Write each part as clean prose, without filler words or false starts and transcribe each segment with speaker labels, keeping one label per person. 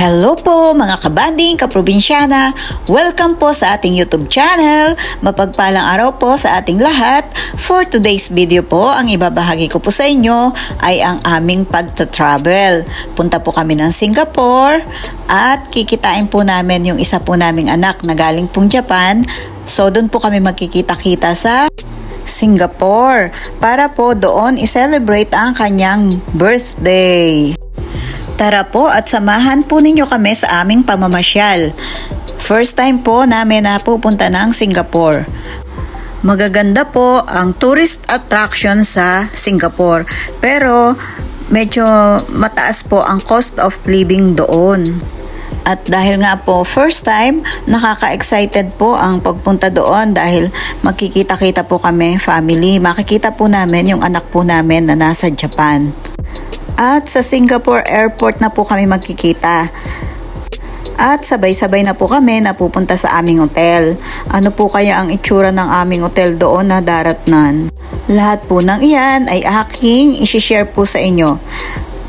Speaker 1: Hello po mga kabanding, kaprobinsyana! Welcome po sa ating YouTube channel. Mapagpalang araw po sa ating lahat. For today's video po, ang ibabahagi ko po sa inyo ay ang aming pagta-travel. Punta po kami ng Singapore at kikitain po namin yung isa po naming anak na galing pong Japan. So doon po kami magkikita-kita sa Singapore para po doon i-celebrate ang kanyang birthday. Tara po at samahan po ninyo kami sa aming pamamasyal. First time po namin na pupunta ng Singapore. Magaganda po ang tourist attraction sa Singapore, pero medyo mataas po ang cost of living doon. At dahil nga po first time, nakaka-excited po ang pagpunta doon dahil magkikita-kita po kami family. Makikita po namin yung anak po namin na nasa Japan. At sa Singapore Airport na po kami magkikita. At sabay-sabay na po kami napupunta sa aming hotel. Ano po kaya ang itsura ng aming hotel doon na daratnan? Lahat po ng iyan ay aking isi-share po sa inyo.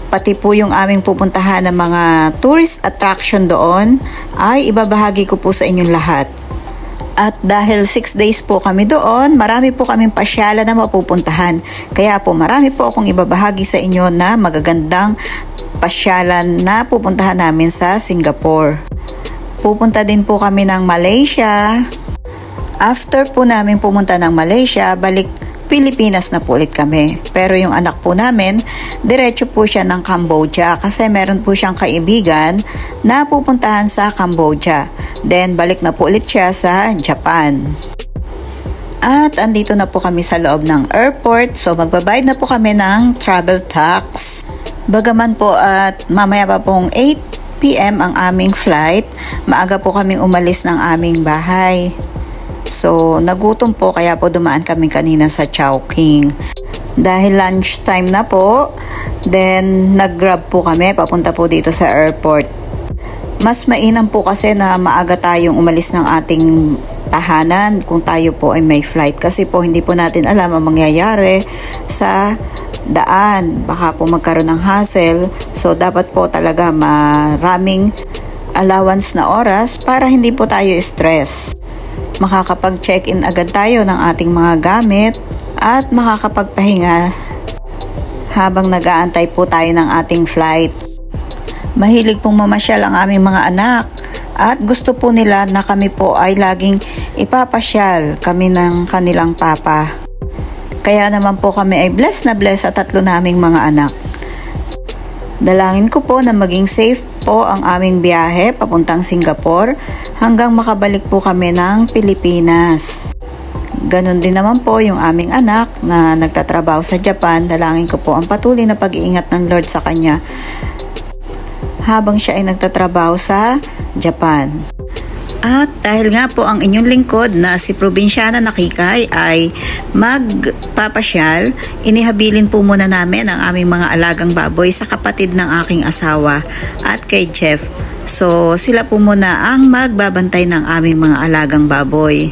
Speaker 1: Pati po yung aming pupuntahan ng mga tourist attraction doon ay ibabahagi ko po sa inyong lahat. At dahil 6 days po kami doon, marami po kaming pasyalan na mapupuntahan. Kaya po marami po akong ibabahagi sa inyo na magagandang pasyalan na pupuntahan namin sa Singapore. Pupunta din po kami ng Malaysia. After po namin pumunta ng Malaysia, balik Pilipinas na po ulit kami. Pero yung anak po namin, diretso po siya ng Cambodia kasi meron po siyang kaibigan na pupuntahan sa Cambodia. Then balik na po ulit siya sa Japan. At andito na po kami sa loob ng airport, so magbabayad na po kami ng travel tax. Bagaman po at mamaya pa pong 8 PM ang aming flight, maaga po kaming umalis ng aming bahay. So, nagutom po kaya po dumaan kami kanina sa Chowking. Dahil lunch time na po, then nag-grab po kami papunta po dito sa airport. Mas mainam po kasi na maaga tayong umalis ng ating tahanan kung tayo po ay may flight. Kasi po hindi po natin alam ang mangyayari sa daan. Baka po magkaroon ng hassle. So, dapat po talaga maraming allowance na oras para hindi po tayo stress. Makakapag-check-in agad tayo ng ating mga gamit at makakapagpahinga habang nag-aantay po tayo ng ating flight. Mahilig pong mamasyal ang aming mga anak at gusto po nila na kami po ay laging ipapasyal kami ng kanilang papa. Kaya naman po kami ay blessed na blessed sa tatlo naming mga anak. Dalangin ko po na maging safe po ang aming biyahe papuntang Singapore hanggang makabalik po kami ng Pilipinas. Ganon din naman po yung aming anak na nagtatrabaho sa Japan. Dalangin ko po ang patuloy na pag-iingat ng Lord sa kanya habang siya ay nagtatrabaho sa Japan. At dahil nga po ang inyong lingkod na si Probinsyana Nakikay ay magpapasyal, inihabilin po muna namin ang aming mga alagang baboy sa kapatid ng aking asawa at kay Jeff. So sila po muna ang magbabantay ng aming mga alagang baboy.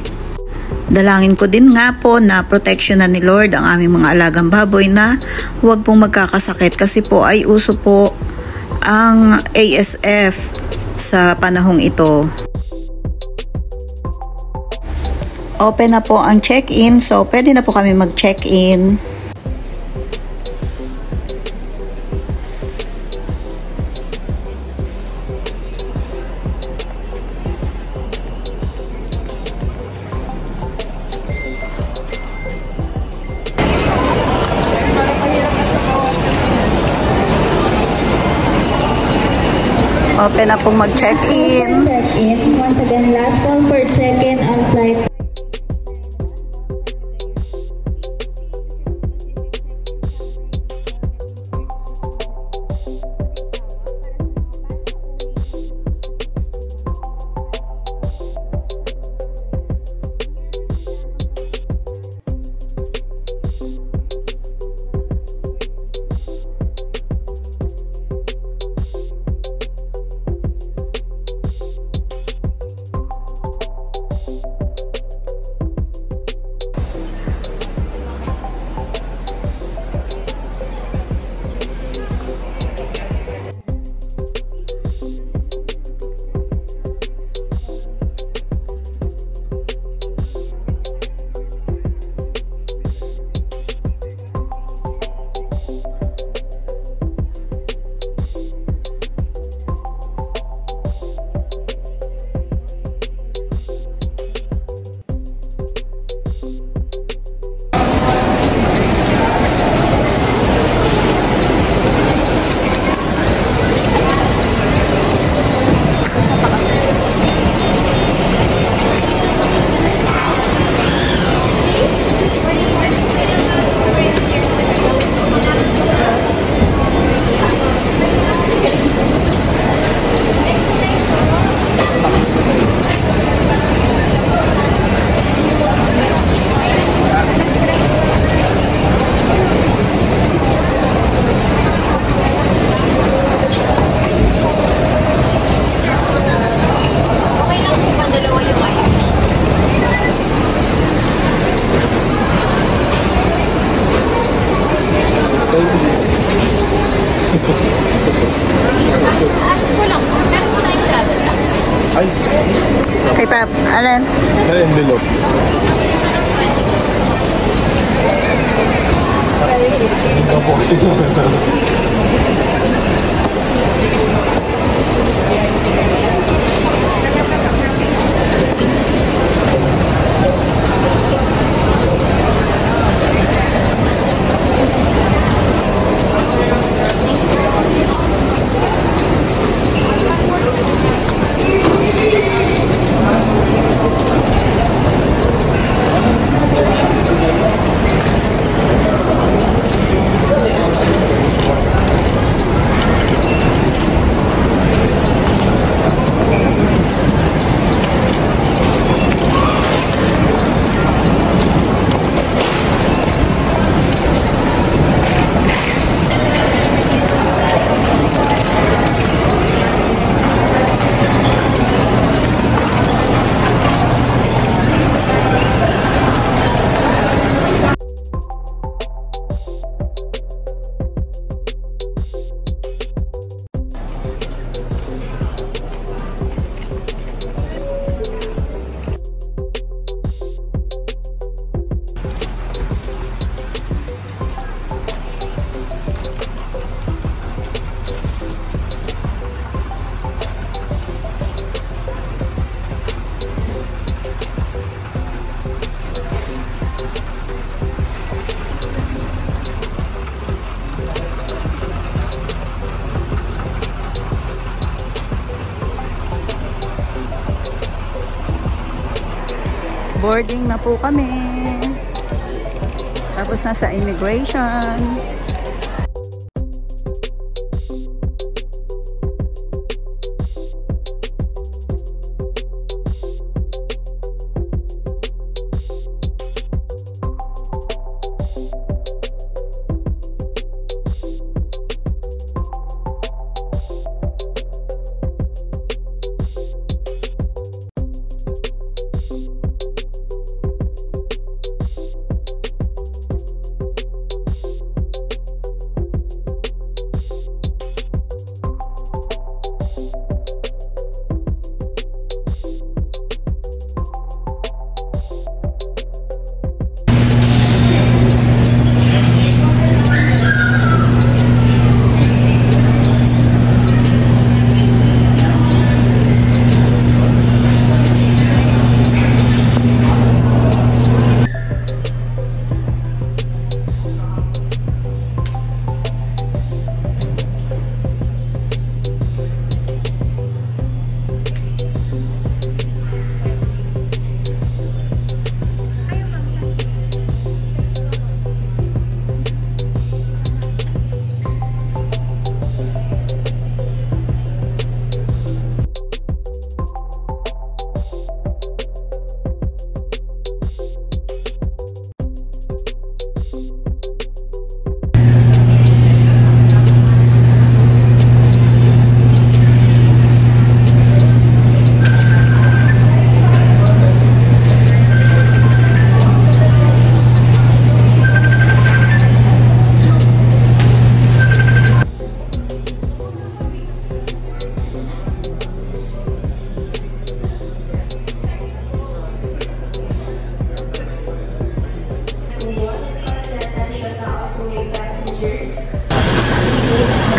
Speaker 1: Dalangin ko din nga po na proteksyonan ni Lord ang aming mga alagang baboy na huwag pong magkakasakit kasi po ay uso po ang ASF sa panahong ito. Open na po ang check-in, so pwede na po kami mag-check-in. Open na po mag-check-in.
Speaker 2: Once again, last call for check-in on flight.
Speaker 3: Ask ko lang, meron po tayong travel tax.
Speaker 4: Ay,
Speaker 1: Kay Pap, Alan?
Speaker 4: ay, envelope.
Speaker 1: Boarding na po kami. Tapos na sa immigration.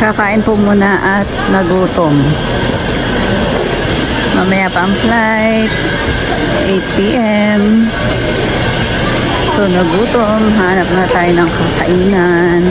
Speaker 1: Kakain po muna at nagutom. Mamaya pa ang flight, 8 p.m. So nagutom, hanap na tayo ng kakainan.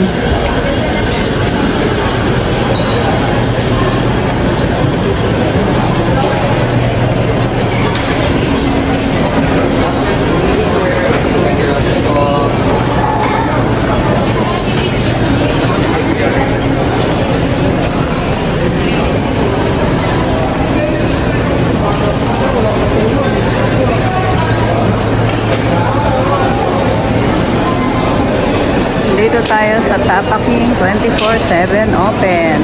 Speaker 1: Dito tayo sa Tapa King, 24/7 open.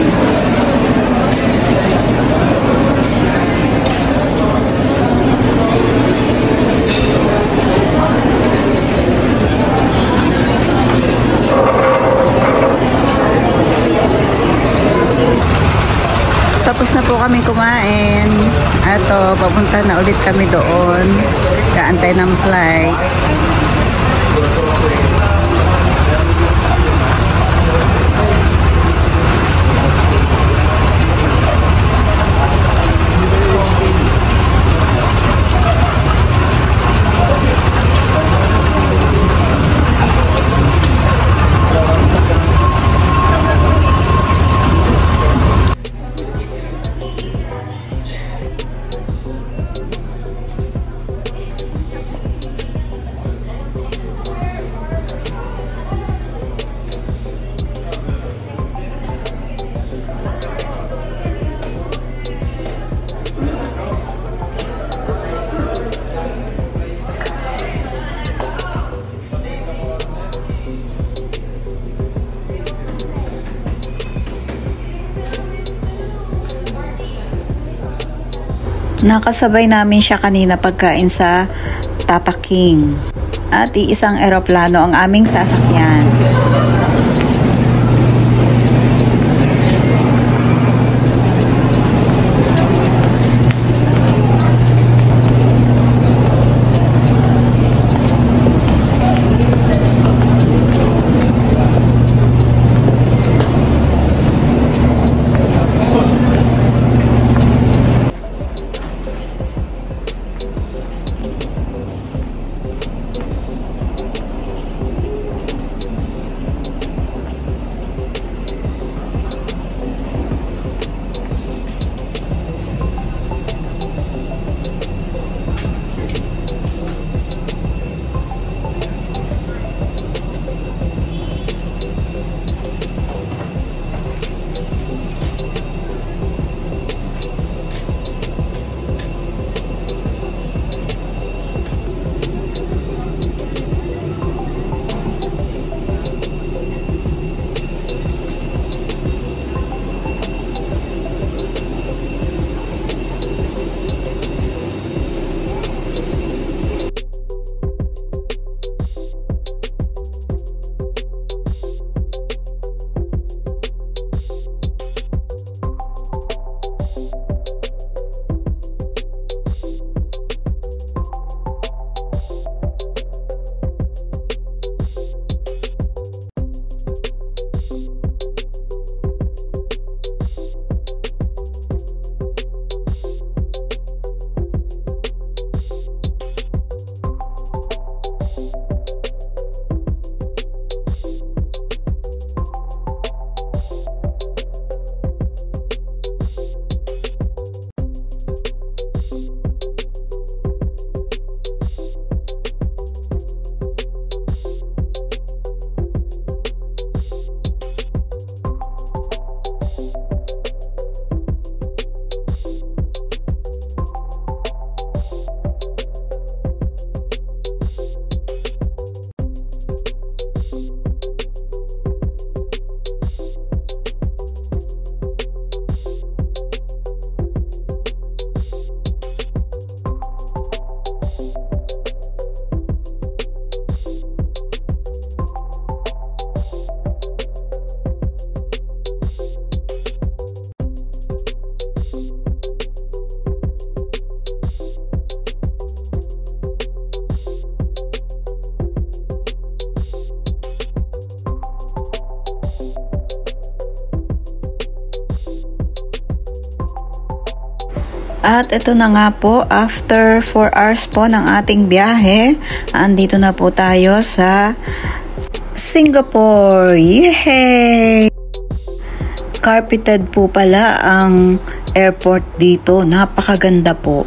Speaker 1: tapos na po kami kumain. Ato, papunta na ulit kami doon. Kaantay ng flight. Nakasabay namin siya kanina pagkain sa Tapa King. At iisang eroplano ang aming sasakyan. At ito na nga po, after 4 hours po ng ating biyahe, andito na po tayo sa Singapore. Yay! Carpeted po pala ang airport dito. Napakaganda po.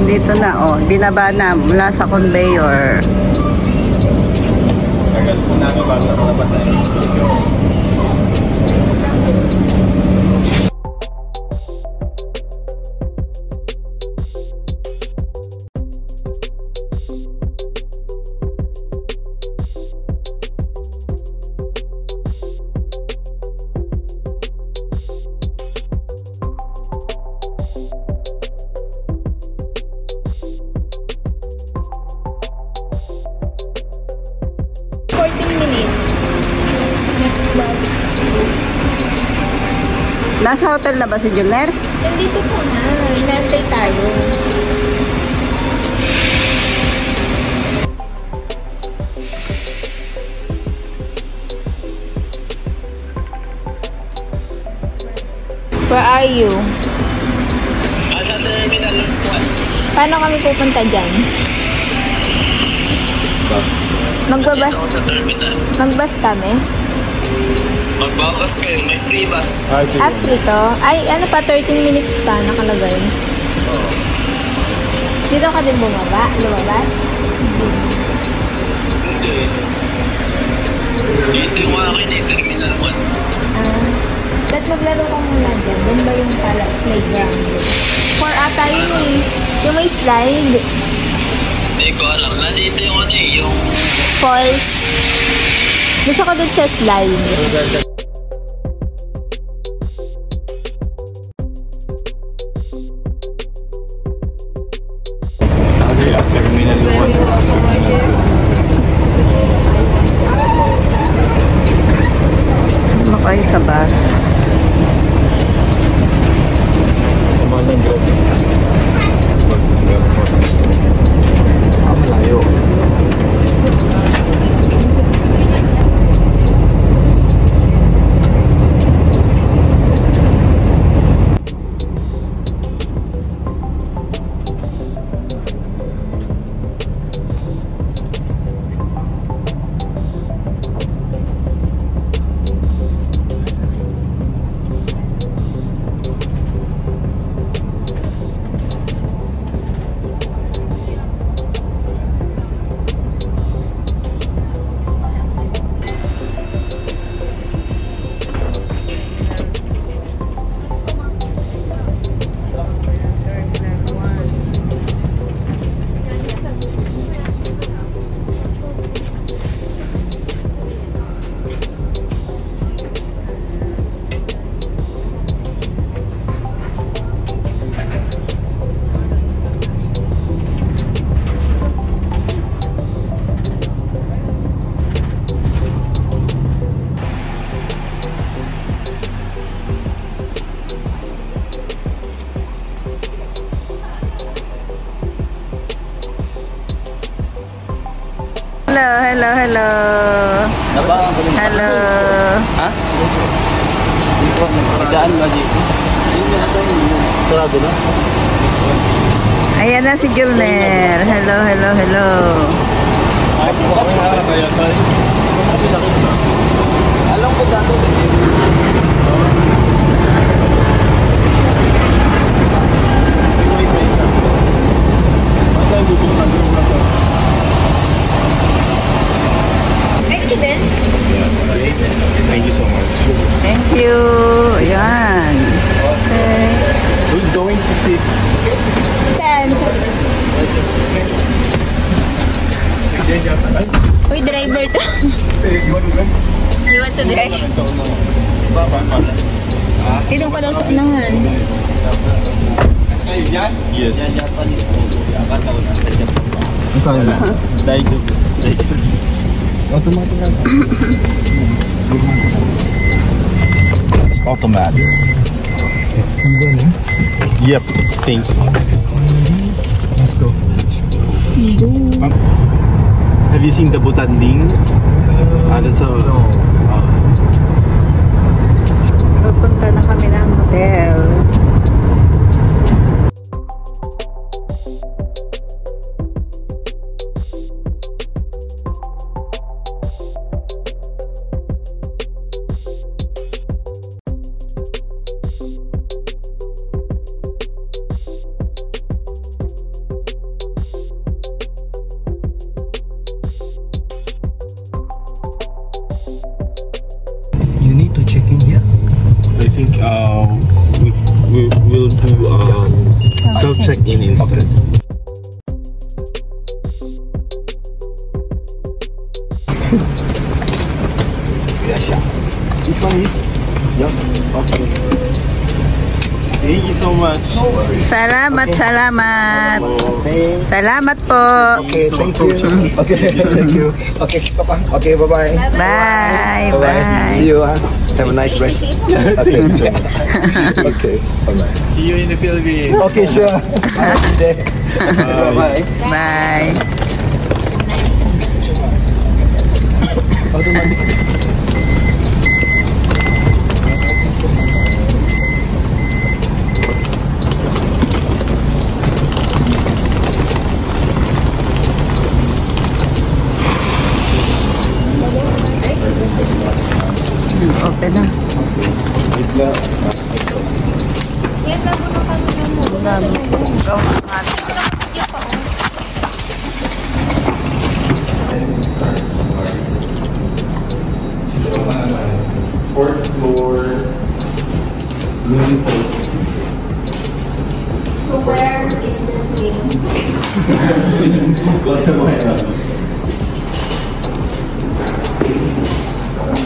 Speaker 1: Dito na, oh. Binaba na mula sa conveyor.
Speaker 4: Tagal po namin bago nakalabas na yung studio.
Speaker 3: Minutes.
Speaker 1: Nasa hotel na ba si Julner?
Speaker 3: Nandito po na. Inantay tayo. Where are you?
Speaker 5: Nasa terminal 1.
Speaker 3: Paano kami pupunta dyan?
Speaker 4: Bus.
Speaker 3: Magbabas?
Speaker 5: Ako sa terminal.
Speaker 3: Magbas kami?
Speaker 5: Magbabas kayo, may free bus.
Speaker 4: Ah, ito yun.
Speaker 3: After ito? Ay, ano pa, 13 minutes pa nakalagay.
Speaker 5: Oo.
Speaker 3: Dito ka din bumaba? Lumabas?
Speaker 5: Hindi. Dito yung akin eh, terminal 1.
Speaker 3: Ba't maglaro ka muna dyan? Doon ba yung playground? 4 ata yun eh. Yung may slide.
Speaker 5: Hindi ko alam. Nandito yung ano eh, yung...
Speaker 3: Falls. Gusto ko doon sa slide.
Speaker 4: Okay, terminal 1.
Speaker 1: Sumakay sa bus.
Speaker 4: Kumalang grab. Malayo.
Speaker 1: Hello. Hello.
Speaker 5: Ha? Daan ba dito? Sarado na?
Speaker 1: Ayan na si Julner. Hello.
Speaker 5: Alam ko dito.
Speaker 3: Accident?
Speaker 4: Thank you so much.
Speaker 1: Thank you. Ayan. Okay.
Speaker 4: Who's going to sit?
Speaker 3: Saan? Uy, driver to. You want to drive? Dito pa daw sa unahan.
Speaker 4: Yes. Ang saan ba? Automatic lang. It's automatic. Yep. Thank you. Let's go. Have you seen the Butanding? That's a...
Speaker 1: Pupunta na kami ng hotel.
Speaker 6: You need to check in here.
Speaker 4: I think we'll do self-check-in instead.
Speaker 6: This one is? Yes. Okay.
Speaker 4: Thank you so much.
Speaker 1: Salamat, salamat. Salamat po.
Speaker 6: Okay, thank you. Okay, thank you. Okay, Papa. Okay, bye-bye.
Speaker 1: Bye, bye.
Speaker 6: See you, huh? Have a nice rest. Okay, okay, bye-bye.
Speaker 4: See you in the Philippines.
Speaker 6: Okay, sure. Bye-bye.
Speaker 1: Bye. Open na.
Speaker 3: Yan, bago na kami na mo.
Speaker 4: Fourth floor.
Speaker 3: So where is this thing?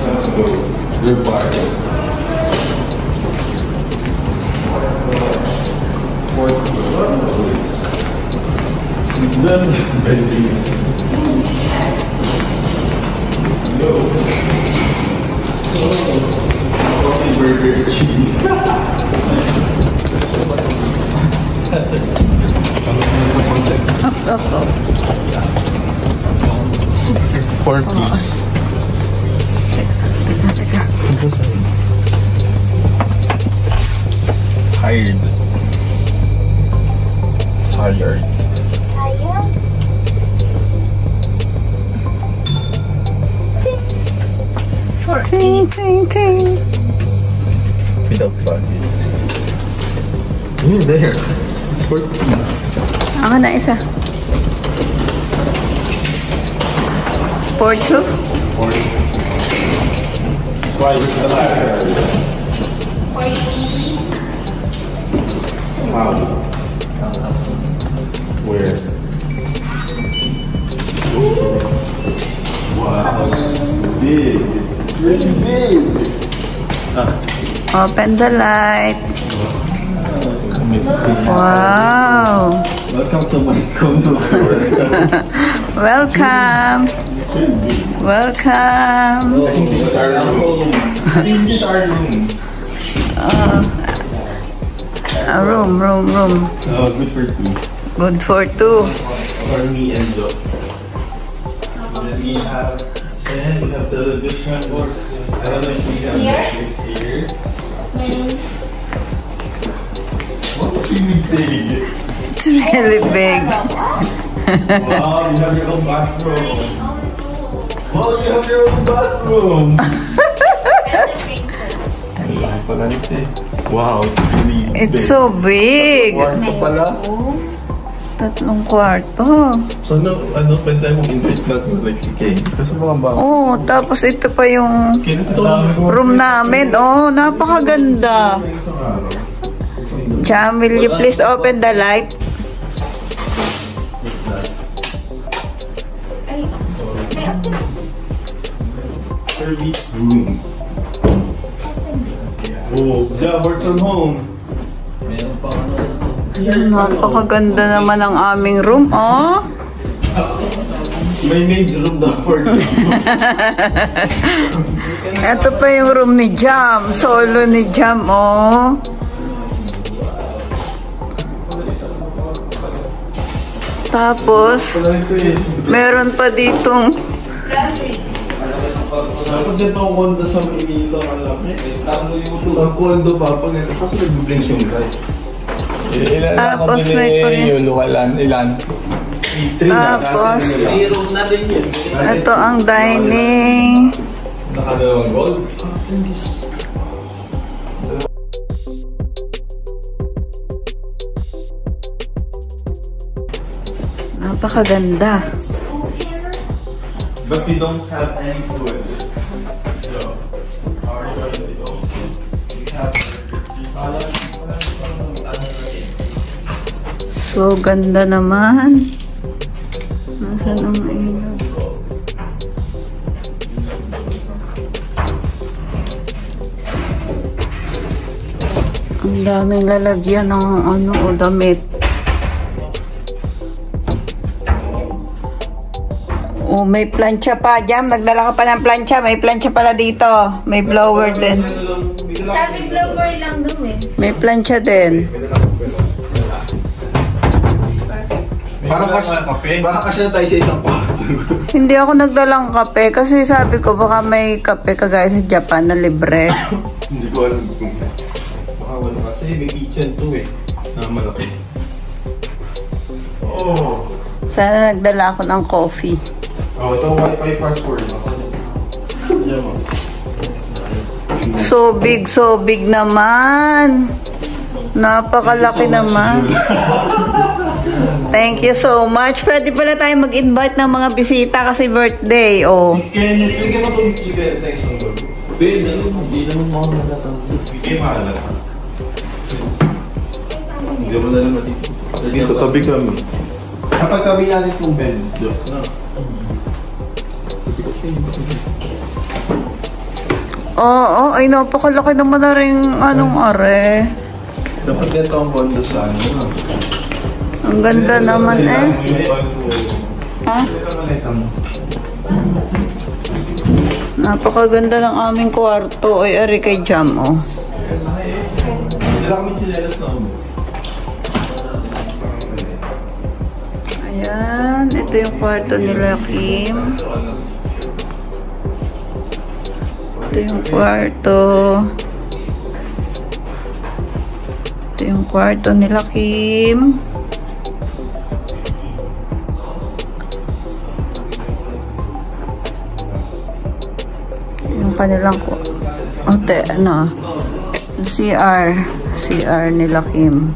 Speaker 4: Let's go. Your bar. Fourth floor. Done. Go. Coffee burger cheese. Four piece. Tired. Tired.
Speaker 1: Ting, ting, ting.
Speaker 4: Without luggage. There. It's for
Speaker 1: Ako na isa. 4-2?
Speaker 4: Why is the ladder? How? Where? Wow. Big. Really big.
Speaker 1: Open the light. Wow.
Speaker 4: Welcome to my condo tour.
Speaker 1: Welcome. Welcome.
Speaker 4: I think this is our room. I think this is our room.
Speaker 1: A room.
Speaker 4: Oh, good for two.
Speaker 1: Good for two.
Speaker 4: For me and Joe. Then we have television. I don't know if we have Netflix here. What's really big?
Speaker 1: It's really big.
Speaker 4: Wow, you have your own bathroom. Wow, you have your own bathroom. Wow, it's really big.
Speaker 1: It's so big.
Speaker 4: Kwarto pala.
Speaker 1: Tatlong kwarto.
Speaker 4: So, pwede tayo mag-invite natin like si Kay. Kasi mga bang...
Speaker 1: Oh, tapos ito pa yung
Speaker 4: Kinito.
Speaker 1: room namin. Oh, napakaganda. Jam, will you please open the light?
Speaker 4: Service room. Oh, yeah, work from home.
Speaker 1: Napakaganda naman ang aming room, oh.
Speaker 4: May maid room daw for you.
Speaker 1: Ito pa yung room ni Jam. Solo ni Jam, oh. Tapos, meron pa ditong
Speaker 4: Dapat dito ang kondo sa Manila, ang laki. Ang kondo pa, pag ito kasi nag-blink yung guys.
Speaker 1: Tapos may
Speaker 7: ilan?
Speaker 1: Tapos, ito ang dining.
Speaker 7: Nakadalawang gold.
Speaker 1: Napakaganda.
Speaker 4: But we don't have any food. So, how are you going to go? We have...
Speaker 1: So, ganda naman. Nasaan ang ilaw? Ang daming lalagyan ng ano o damit. Oh, may plancha pa. Jam, nagdala ka pa ng plancha. May plancha pala dito. May blower din.
Speaker 3: Sabi blower lang daw eh.
Speaker 1: May plancha din.
Speaker 4: Parang kasi na tayo sa isang kwarto.
Speaker 1: Hindi ako nagdalang kape kasi sabi ko baka may kape kagaya sa Japan na libre.
Speaker 4: Hindi ko alam kung baka wala kasi may kitchen to eh. Na malaki. Oh.
Speaker 1: Sana nagdala ako ng coffee.
Speaker 4: Oh, ito Wi-Fi password. Diyan mo.
Speaker 1: So big naman. Napakalaki naman. Thank you so much. Pwede pala tayo mag-invite ng mga bisita kasi birthday. Oh.
Speaker 4: Kenneth, bigyan mo ito si Kenneth sa isang doon. Ben, hindi naman mo natatang. Bigyan maalat. Hindi mo na lang matitip. Dito, tabi kami. Kapag kami natin itong Ben, no?
Speaker 1: Oo, ay napakalaki naman na rin anong are.
Speaker 4: Dapat ganito ang bondo sa ano.
Speaker 1: Ang ganda naman eh. Ha? Napakaganda ng aming kwarto. Ay, ari kay Jam, oh.
Speaker 4: Hindi lang kami chinelas na umo.
Speaker 1: Ayan, ito yung kwarto nila Kim. Ito yung kwarto. Ito yung kwarto nila Kim. Yung kanilang CR nila Kim.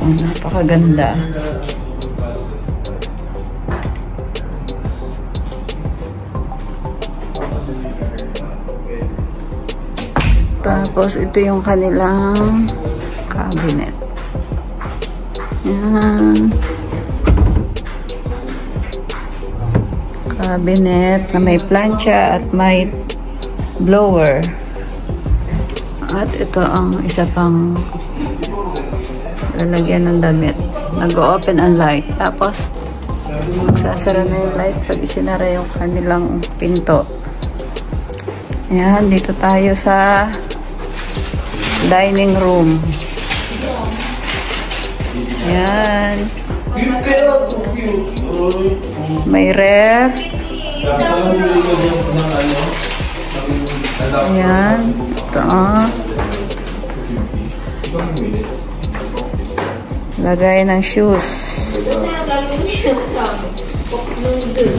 Speaker 1: Oh, napakaganda. Tapos ito yung kanilang cabinet. Yan. Cabinet na may plancha at may blower. At ito ang isa pang lalagyan ng damit. Nag-open ang light. Tapos magsasara na yung light pag isinara yung kanilang pinto. Ayan, dito tayo sa dining room. Ayan. May ref. Ayan. Ito. Lagayan ng shoes.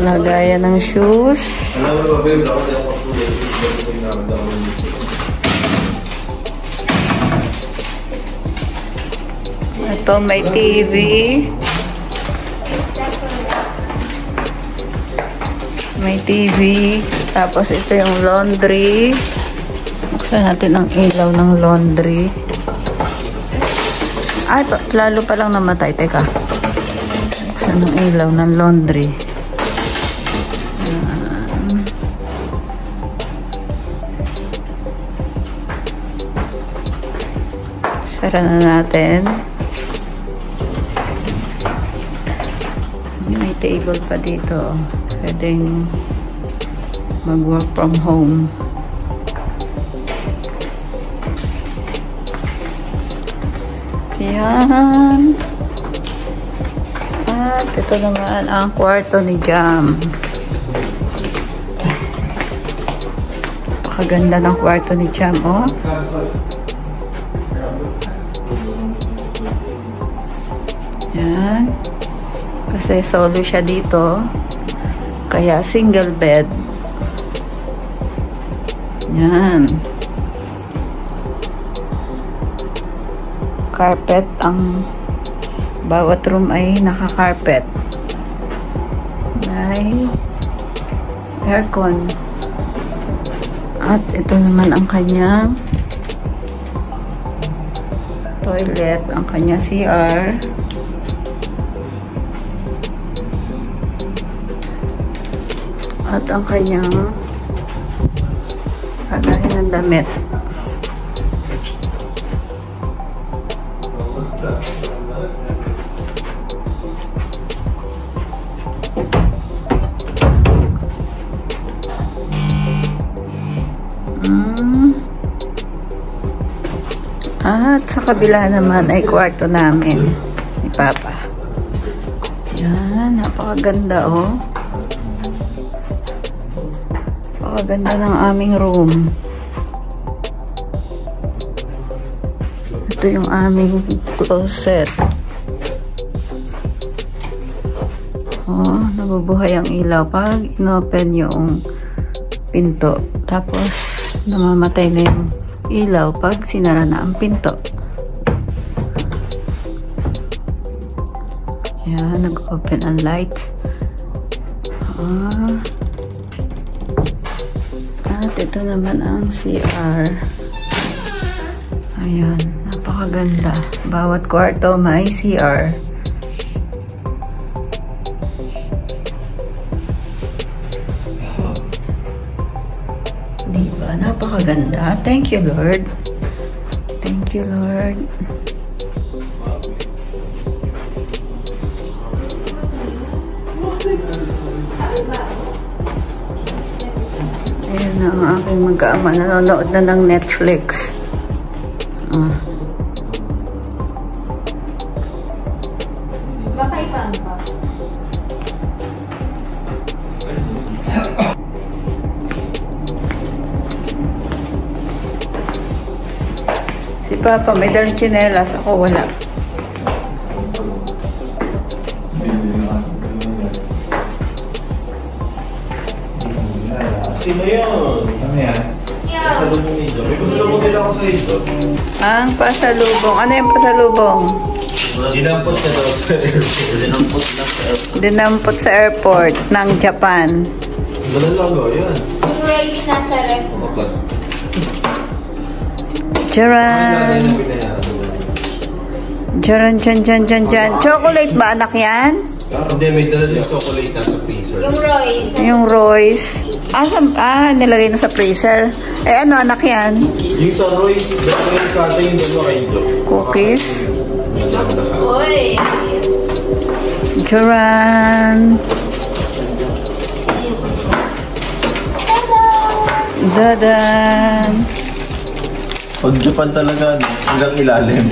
Speaker 1: Lagayan ng shoes. Ito may TV. May TV. Tapos ito yung laundry. Buksan natin ang ilaw ng laundry. Ay, lalo pa lang namatay. Teka. Buksan ang ilaw ng laundry. Sara na natin. May table pa dito. Pwedeng mag-work from home. Ayan. At ito naman ang kwarto ni Jam. Napakaganda ng kwarto ni Jam, oh. Ayan. Kasi solo siya dito. Kaya single bed. Yan. Carpet. Ang bawat room ay naka-carpet. May aircon. At ito naman ang kanyang toilet. Ang kanyang CR. At ang kanyang lagayan ng damit. At sa kabila naman ay kwarto namin ni Papa. Yan, napakaganda oh. Napakaganda ng aming room. Ito yung aming closet. Oh, nabubuhay ang ilaw pag inopen yung pinto. Tapos, namamatay na yung ilaw pag sinara na ang pinto. Yan, nag-open ang lights. At ito naman ang CR. Ayan, napakaganda. Bawat kwarto may CR. Diba? Napakaganda. Thank you, Lord. Thank you, Lord. Ayan na ang aking magkaama. Nanonood na ng Netflix.
Speaker 3: Baka ibang pa.
Speaker 1: Si Papa may dalang tsinelas. Ako wala.
Speaker 4: Sino yun?
Speaker 7: Ano yan?
Speaker 4: Pasalubong nito. May pasalubong nila ako sa ito.
Speaker 1: Ang pasalubong. Ano yung pasalubong?
Speaker 4: Dinampot niya daw sa airport.
Speaker 1: Dinampot sa airport ng Japan.
Speaker 4: Malalago, yan.
Speaker 3: Yung rice nasa ref mo.
Speaker 1: Charan! Charan, chan. Chocolate ba, anak yan?
Speaker 4: Hindi, may dala yung chocolate nasa freezer.
Speaker 3: Yung Royce.
Speaker 1: Yung Royce. Nilagay na sa freezer. Eh, ano, anak yan?
Speaker 4: Yung sa Royce, dalawa yung sa atin yung dalawa kayo doon.
Speaker 1: Cookies.
Speaker 3: Uy!
Speaker 1: Charan! Dadan!
Speaker 4: Pag Japan talaga, hanggang ilalim.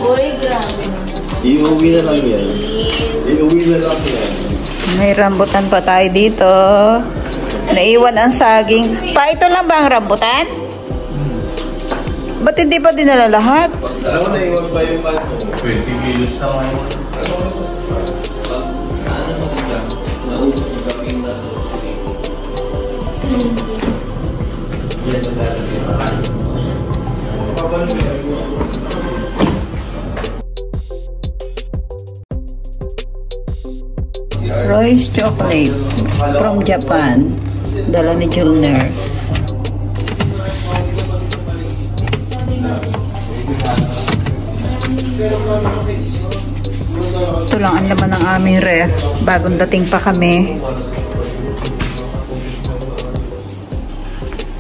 Speaker 3: Uy, grabe.
Speaker 4: Iuwi na lang yan. Iuwi na lang yan.
Speaker 1: May rambutan pa tayo dito. Naiwan ang saging. Pa, ito lang ba ang rambutan? Ba't hindi pa dinala lahat?
Speaker 4: Alam mo, naiwan pa yung 20 kilos na ngayon.
Speaker 1: Royce chocolate from Japan. Dala ni Julner. Ito lang ang laman ng aming ref. Bagong dating pa kami.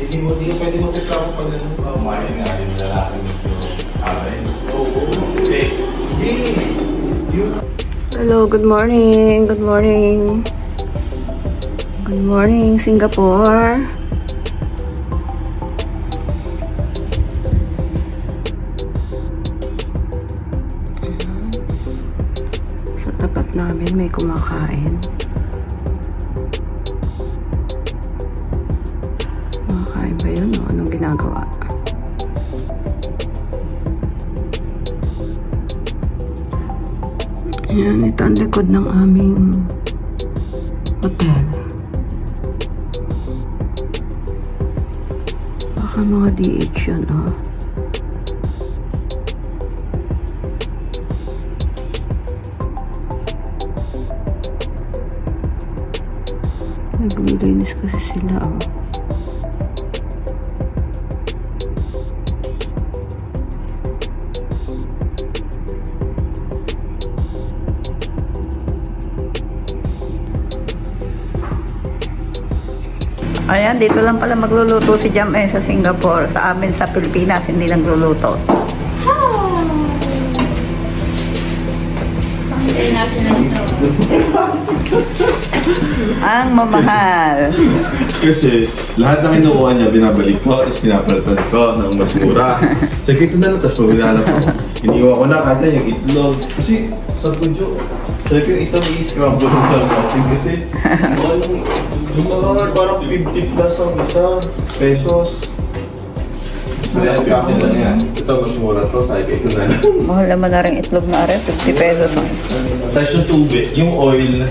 Speaker 4: Hindi mo pwede mo kasama pag nasa kumain nga yung lalaki nito.
Speaker 1: Hello, good morning. Good morning. Good morning, Singapore. Sa tapat namin may kumakain. Kumakain ba yun o anong ginagawa? Ayan, ito ang likod ng aming hotel. Baka mga DH yun, oh. Naglilinis kasi sila, oh. Ayan, dito lang pala magluluto si Jam sa Singapore. Sa amin sa Pilipinas, hindi nagluluto.
Speaker 3: International
Speaker 1: Ang mamahal.
Speaker 4: Kasi lahat ng kinukuha niya, binabalik ko, tapos pinapalitan ko ng mas mura. Sabi ko, ito na lang, tapos pagbihanap ako. Iniwan ko na kanta yung itlog. Kasi, sabi ko, Jo, sabi ko, ito may scramble lang natin kasi yung mga parang 50 plus ang isa, pesos. Kaya pagkakin lang yan. Ito mas mura to, sabi ko, ito na lang.
Speaker 1: Mahal naman na rin itlog na are, 50 pesos ang isa.
Speaker 4: Tapos yung tubig, yung oil,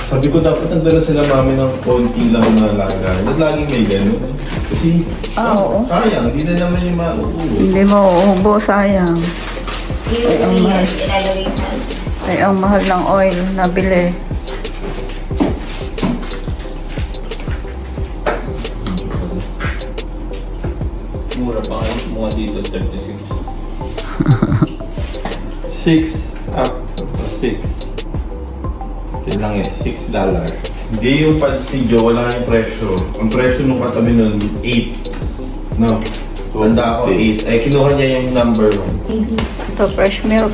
Speaker 4: sabi ko dapat nagdala sila mami ng konti lang na lagay. At laging may gano'n. Kasi,
Speaker 1: oo.
Speaker 4: sayang, hindi na naman yung mauubos.
Speaker 1: Hindi mo uubo, sayang. Ay, ang mahal. Ay, ang mahal ng oil na bili.
Speaker 7: Mura pa kayo. Mga dito, 36.
Speaker 4: 6 up 6. Yun lang eh, $6. Hindi yung pads ni Joe, wala yung presyo. Ang presyo nung katabi nun, 8. No? Tanda ako, 8. Ay, kinuha niya yung number 1.
Speaker 1: Ito, fresh milk.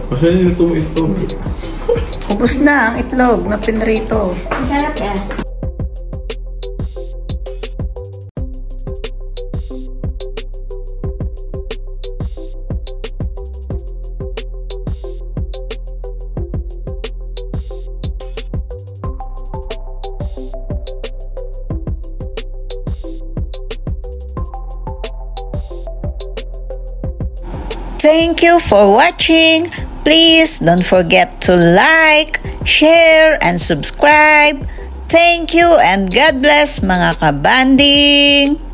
Speaker 4: Kasi nilito mo ito.
Speaker 1: Ubus na ang itlog na pinrito.
Speaker 3: Sarap eh.
Speaker 1: Thank you for watching. Please don't forget to like, share, and subscribe. Thank you and God bless mga kabanding!